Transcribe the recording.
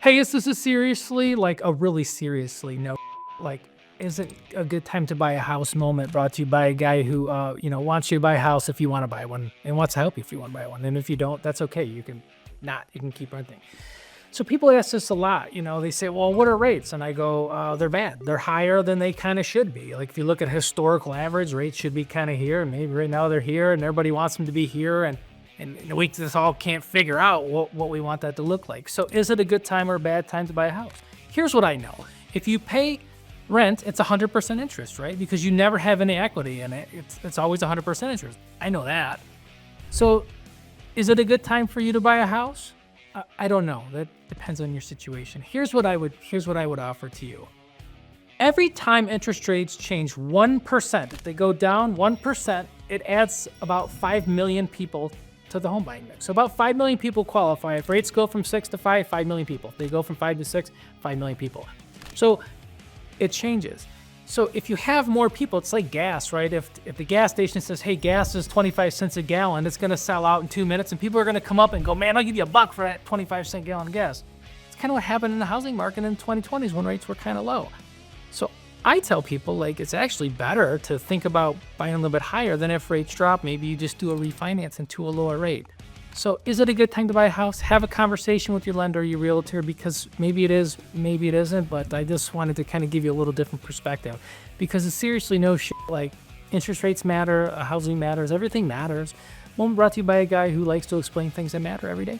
Hey, is this a seriously, like a really seriously no, like, is it a good time to buy a house moment brought to you by a guy who, wants you to buy a house if you want to buy one and wants to help you if you want to buy one. And if you don't, that's okay. You can keep renting. So people ask this a lot. They say, well, what are rates? And I go, they're bad. They're higher than they kind of should be. Like if you look at historical average, rates should be kind of here. And maybe right now they're here and everybody wants them to be here. And we just all can't figure out what we want that to look like. So is it a good time or a bad time to buy a house? Here's what I know. If you pay rent, it's 100% interest, right? Because you never have any equity in it. It's always 100% interest. I know that. So is it a good time for you to buy a house? I don't know. That depends on your situation. Here's what I would offer to you. Every time interest rates change 1%, if they go down 1%, it adds about 5 million people to the home buying mix. So about 5 million people qualify. If rates go from 6 to 5, 5 million people. If they go from 5 to 6, 5 million people. So it changes. So if you have more people, it's like gas, right? If the gas station says, hey, gas is 25 cents a gallon, it's going to sell out in 2 minutes, and people are going to come up and go, man, I'll give you $1 for that 25-cent gallon gas. It's kind of what happened in the housing market in the 2020s when rates were kind of low. So I tell people, like, it's actually better to think about buying a little bit higher than if rates drop. Maybe you just do a refinance into a lower rate. So is it a good time to buy a house? Have a conversation with your lender or your realtor, because maybe it is, maybe it isn't, but I just wanted to kind of give you a little different perspective, because it's seriously no shit. Like, interest rates matter, housing matters, everything matters. Moment brought to you by a guy who likes to explain things that matter every day.